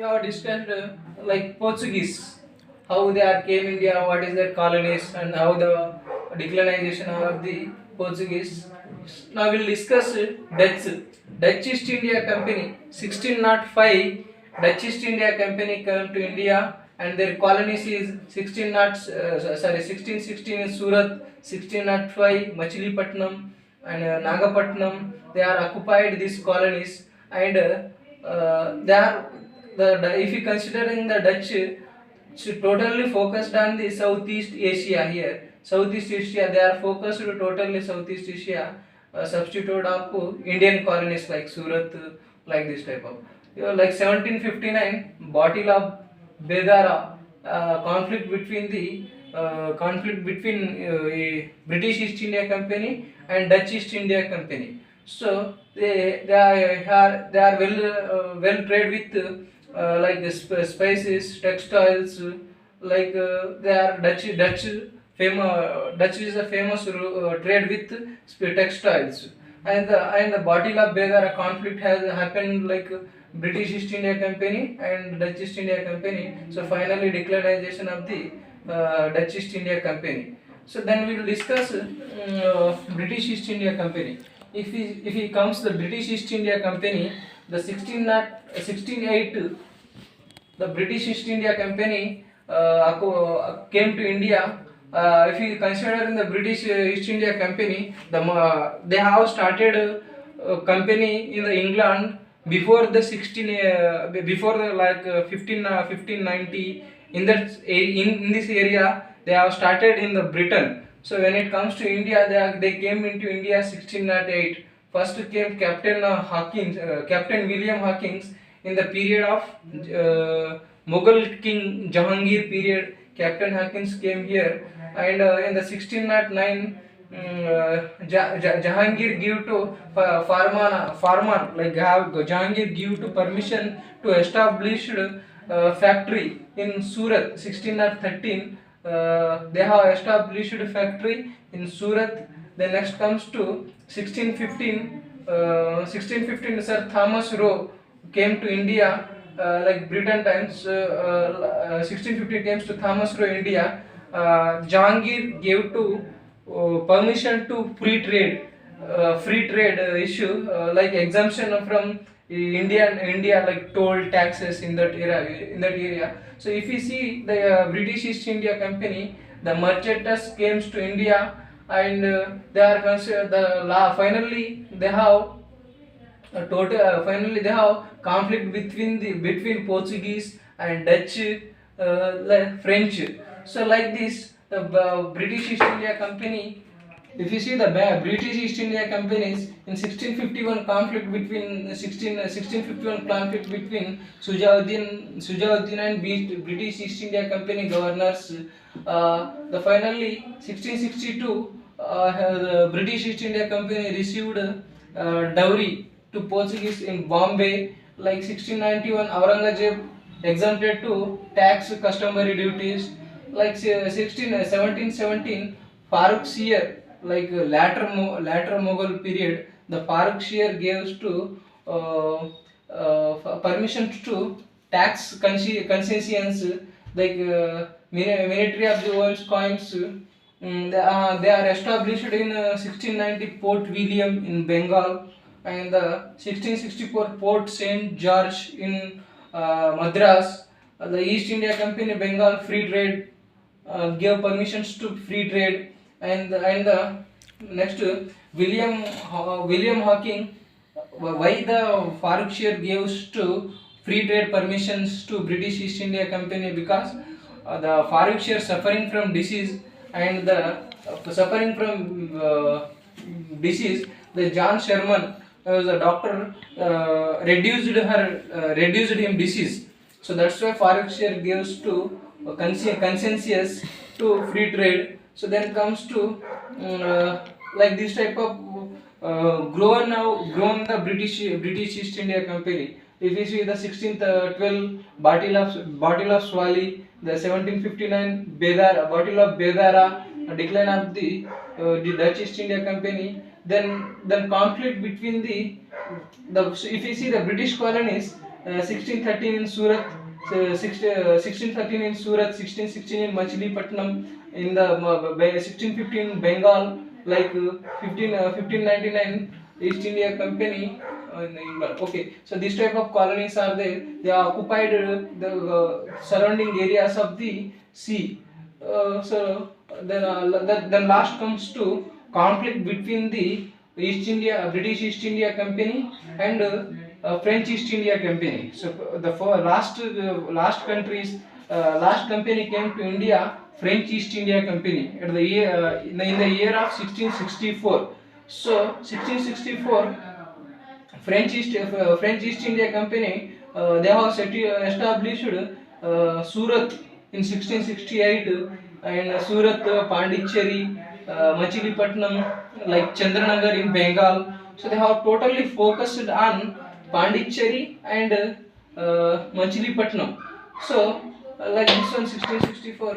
We have discussed like Portuguese, how they are came India, what is their colonies, and how the declinization of the Portuguese. Now we'll discuss Dutch. Dutch East India Company, 1605. Dutch East India Company came to India, and their colonies is 1616 in Surat, 1605 Machilipatnam and Nagapatnam. They are occupied these colonies, and they are if you considering the Dutch, totally focused on the Southeast Asia here. Southeast Asia, they are focused totally Southeast Asia, substitute of Indian colonies like Surat, like this type of. Like 1759, Battle of Bedara, conflict between British East India Company and Dutch East India Company. So they are well trade with like spices, textiles, like they are Dutch is a famous trade with textiles, and the Battle of Bedara conflict has happened like British East India Company and Dutch East India Company. So finally declaration of the Dutch East India Company. So then we will discuss British East India Company. If he comes the British East India Company, the 1608, the British East India Company came to India. If you consider in the British East India Company, they have started company in the England before the 1590. In in this area they have started in the Britain. So when it comes to India, they came into India 1608. First came Captain William Hawkins in the period of Mughal King Jahangir period. Captain Hawkins came here, and in the 1609, Jahangir give to Farman, like Jahangir give to permission to establish factory in Surat. 1613, they have established factory in Surat. Then next comes to 1615. 1615, Sir Thomas Roe came to India, like Britain times. 1650 came to Thomas Roe India. Jahangir gave to permission to free trade issue, like exemption from India, like toll taxes in that area. So if you see the British East India Company, the merchants came to India, and they are considered the law. Finally they have conflict between Portuguese and Dutch, like French. So like this, the British East India Company. If you see the British East India Companies in 1651 conflict between 1651 conflict between Sujauddin and British East India Company governors. The finally 1662, the British East India Company received dowry to Portuguese in Bombay. Like 1691, Aurangzeb exempted to tax customary duties. Like 1717, Farooq Seer, like later Mughal period, the Farooq Seer gives to permission to tax concessions, like military of the world's coins. They are established in 1690 Port William in Bengal, and the 1664 Port Saint George in Madras. The East India Company Bengal Free Trade gave permissions to free trade, and the next William Hawking. Why the Farukshire gives to free trade permissions to British East India Company? Because the Farukshire suffering from disease, and the suffering from disease, the John Sherman was a doctor, reduced him disease. So that's why Farukshire gives to consensus to free trade. So then comes to like this type of grown the British East India Company. If you see the 1612 Battle of Swali, the 1759 Battle of Bedara, decline of the Dutch East India Company. Then conflict between the if you see the British colonies, 1613 in Surat, 1613 in Surat, 1616 in Machilipatnam, in the 1615 in Bengal, like 1599 East India Company in England. Okay, so this type of colonies are there. They occupied the surrounding areas of the sea. Then last comes to conflict between the British East India Company and French East India Company. So last countries, last company came to India, French East India Company, at the year in the year of 1664. So 1664, French East India Company, they have established Surat in 1668, and Surat, Pondicherry, Machilipatnam, like Chandranagar in Bengal. So they have totally focused on Pondicherry and Machilipatnam. So like this one, 1664.